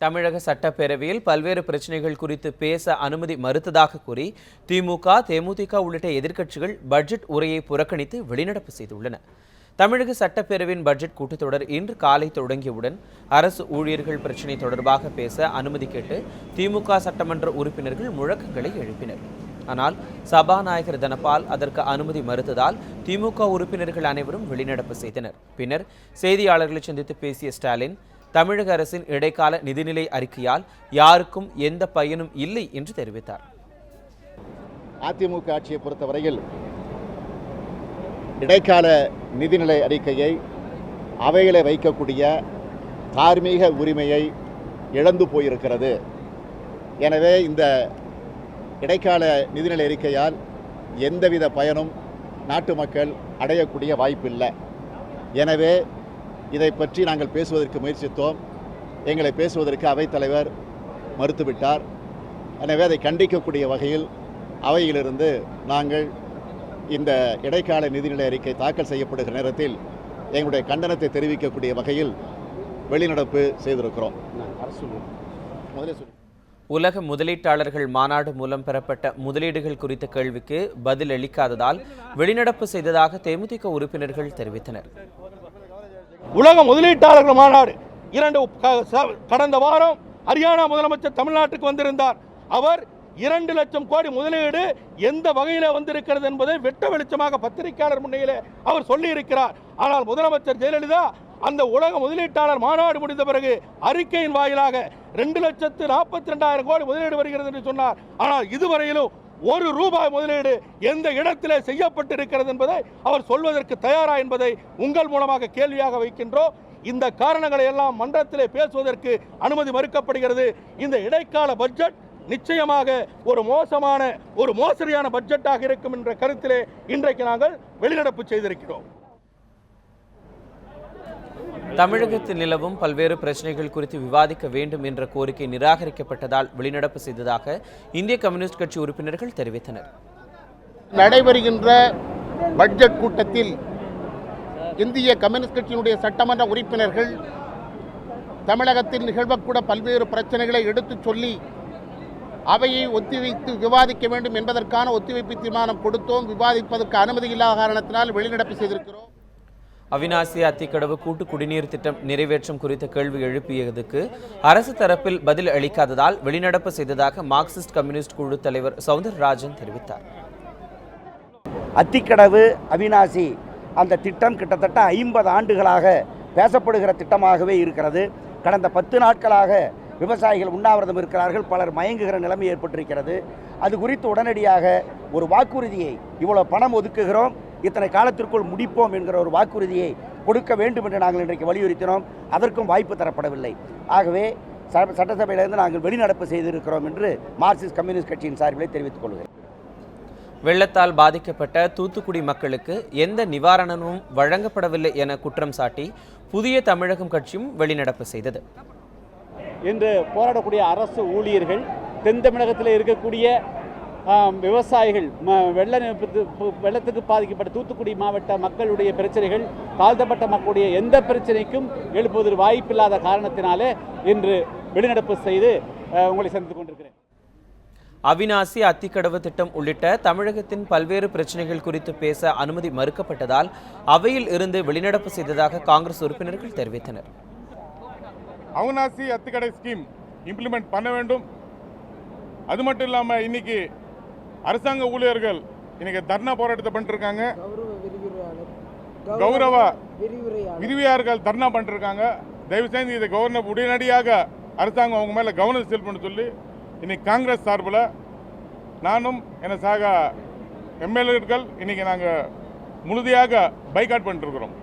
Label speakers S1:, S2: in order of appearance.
S1: தமிழக சட்டப்பேரவையில் பல்வேறு பிரச்சினைகள் குறித்து பேச அனுமதி மறுத்ததாக கூறி திமுக, தேமுதிக உள்ளிட்ட எதிர்க்கட்சிகள் பட்ஜெட் உரையை புறக்கணித்து வெளிநடப்பு செய்துள்ளன. தமிழக சட்டப்பேரவையின் பட்ஜெட் கூட்டத்தொடர் இன்று காலை தொடங்கியவுடன் அரசு ஊழியர்கள் பிரச்சினை தொடர்பாக பேச அனுமதி கேட்டு திமுக சட்டமன்ற உறுப்பினர்கள் முழக்கங்களை எழுப்பினர். ஆனால் சபாநாயகர் தனபால் அதற்கு அனுமதி மறுத்ததால் திமுக உறுப்பினர்கள் அனைவரும் வெளிநடப்பு செய்தனர். பின்னர் செய்தியாளர்களை சந்தித்து பேசிய ஸ்டாலின், தமிழக அரசின் இடைக்கால நிதிநிலை அறிக்கையால் யாருக்கும் எந்த பயனும் இல்லை என்று தெரிவித்தார்.
S2: அதிமுக ஆட்சியை பொறுத்தவரையில் இடைக்கால நிதிநிலை அறிக்கையை அவையில வைக்கக்கூடிய தார்மீக உரிமையை இழந்து போயிருக்கிறது. எனவே இந்த இடைக்கால நிதிநிலை அறிக்கையால் எந்தவித பயனும் நாட்டு மக்கள் அடையக்கூடிய வாய்ப்பில்லை. எனவே இதை பற்றி நாங்கள் பேசுவதற்கு முயற்சித்தோம். எங்களை பேசுவதற்கு அவைத்தலைவர் மறுத்துவிட்டார். எனவே அதை கண்டிக்கக்கூடிய வகையில் அவையிலிருந்து நாங்கள் இந்த இடைக்கால நிதிநிலை அறிக்கை தாக்கல் செய்யப்படுகிற நேரத்தில் எங்களுடைய கண்டனத்தை தெரிவிக்கக்கூடிய வகையில் வெளிநடப்பு செய்திருக்கிறோம்.
S1: உலக முதலீட்டாளர்கள் மாநாடு மூலம் பெறப்பட்ட முதலீடுகள் குறித்த கேள்விக்கு பதில் அளிக்காததால் வெளிநடப்பு செய்ததாக தேமுதிக உறுப்பினர்கள் தெரிவித்தனர்.
S3: உலக முதலீட்டாளர்கள் மாநாடு கடந்த வாரம் ஹரியானா முதலமைச்சர் தமிழ்நாட்டுக்கு வந்திருந்தார். அவர் 2 லட்சம் கோடி முதலீடு எந்த வகையில் வந்திருக்கிறது என்பதை வெட்ட வெளிச்சமாக பத்திரிகையாளர் முன்னிலையில் அவர் சொல்லியிருக்கிறார். ஆனால் முதலமைச்சர் ஜெயலலிதா அந்த உலக முதலீட்டாளர் மாநாடு முடிந்த பிறகு அறிக்கையின் வாயிலாக 2,42,000 கோடி முதலீடு வருகிறது என்று சொன்னார். ஆனால் இதுவரையிலும் ₹1 முதலீடு எந்த இடத்திலே செய்யப்பட்டிருக்கிறது என்பதை அவர் சொல்வதற்கு தயாரா என்பதை உங்கள் மூலமாக கேள்வியாக வைக்கின்றோம். இந்த காரணங்களை எல்லாம் மன்றத்திலே பேசுவதற்கு அனுமதி மறுக்கப்படுகிறது. இந்த இடைக்கால பட்ஜெட் நிச்சயமாக ஒரு மோசடியான பட்ஜெட்டாக இருக்கும் என்ற கருத்திலே இன்றைக்கு நாங்கள் வெளிநடப்பு செய்திருக்கிறோம்.
S1: தமிழகத்தில் நிலவும் பல்வேறு பிரச்சனைகள் குறித்து விவாதிக்க வேண்டும் என்ற கோரிக்கை நிராகரிக்கப்பட்டதால் வெளிநடப்பு செய்ததாக இந்திய கம்யூனிஸ்ட் கட்சி உறுப்பினர்கள் தெரிவித்தனர்.
S4: நடைபெறுகின்ற பட்ஜெட் கூட்டத்தில் இந்திய கம்யூனிஸ்ட் கட்சியினுடைய சட்டமன்ற உறுப்பினர்கள் தமிழகத்தில் நிகழ்வக்கூட பல்வேறு பிரச்சனைகளை எடுத்துச் சொல்லி அவையை ஒத்திவைத்து விவாதிக்க வேண்டும் என்பதற்கான ஒத்திவைப்பு தீர்மானம் கொடுத்தோம். விவாதிப்பதற்கு அனுமதி இல்லாத காரணத்தினால் வெளிநடப்பு செய்திருக்கிறோம்.
S1: அவிநாசி அத்திக்கடவு கூட்டு குடிநீர் திட்டம் நிறைவேற்றம் குறித்த கேள்வி எழுப்பியதுக்கு அரசு தரப்பில் பதில் அளிக்காததால் வெளிநடப்பு செய்ததாக மார்க்சிஸ்ட் கம்யூனிஸ்ட் குழு தலைவர் சௌந்தரராஜன் தெரிவித்தார்.
S5: அத்திக்கடவு அவிநாசி அந்த திட்டம் கிட்டத்தட்ட 50 ஆண்டுகளாக பேசப்படுகிற திட்டமாகவே இருக்கிறது. கடந்த 10 நாட்களாக விவசாயிகள் உண்ணாவிரதம் இருக்கிறார்கள். பலர் மயங்குகிற நிலைமை ஏற்பட்டிருக்கிறது. அது குறித்து உடனடியாக ஒரு வாக்குறுதியை, இவ்வளவு பணம் ஒதுக்குகிறோம், இத்தனை காலத்திற்குள் முடிப்போம் என்கிற ஒரு வாக்குறுதியை கொடுக்க வேண்டும் என்று நாங்கள் இன்றைக்கு வலியுறுத்தினோம். அதற்கும் வாய்ப்பு தரப்படவில்லை. ஆகவே சட்டசபையிலிருந்து நாங்கள் வெளிநடப்பு செய்திருக்கிறோம் என்று மார்க்சிஸ்ட் கம்யூனிஸ்ட் கட்சியின் சார்பிலே தெரிவித்துக் கொள்கிறேன்.
S1: வெள்ளத்தால் பாதிக்கப்பட்ட தூத்துக்குடி மக்களுக்கு எந்த நிவாரணமும் வழங்கப்படவில்லை என குற்றம் சாட்டி புதிய தமிழகம் கட்சியும் வெளிநடப்பு செய்தது.
S6: இன்று போராடக்கூடிய அரசு ஊழியர்கள், தென் தமிழகத்தில் இருக்கக்கூடிய விவசாயிகள், வெள்ளத்துக்கு பாதிக்கப்பட்ட தூத்துக்குடி மாவட்ட மக்களுடைய பிரச்சனைகள், தாழ்த்தப்பட்ட மக்களுடைய எந்த பிரச்சனைக்கும் எழுப்புவதற்கு வாய்ப்பில்லாத காரணத்தினாலே இன்று வெளிநடப்பு செய்து உங்களை சந்தித்துக் கொண்டிருக்கிறேன்.
S1: அவிநாசி அத்திக்கடவு திட்டம் உள்ளிட்ட தமிழகத்தின் பல்வேறு பிரச்சனைகள் குறித்து பேச அனுமதி மறுக்கப்பட்டதால் அவையில் இருந்து வெளிநடப்பு செய்ததாக காங்கிரஸ் உறுப்பினர்கள் தெரிவித்தனர்.
S7: அவிநாசி அத்திக்கடை ஸ்கீம் இம்ப்ளிமெண்ட் பண்ண வேண்டும். அது மட்டும் இல்லாமல் இன்னைக்கு அரசாங்க ஊழியர்கள் இன்னைக்கு தர்ணா போராட்டத்தை பண்ணிருக்காங்க. கௌரவ விரிவியார்கள் தர்ணா பண்ணிருக்காங்க. தயவு செய்து இதை கவர்னர் உடனடியாக அரசாங்கம் அவங்க மேல கவனம் செலுத்தணும்னு சொல்லி இன்னைக்கு காங்கிரஸ் சார்பில் நானும் என சாக எம்எல்ஏக்கள் இன்னைக்கு நாங்கள் முழுமையாக பைகாட் பண்ணிட்டு இருக்கிறோம்.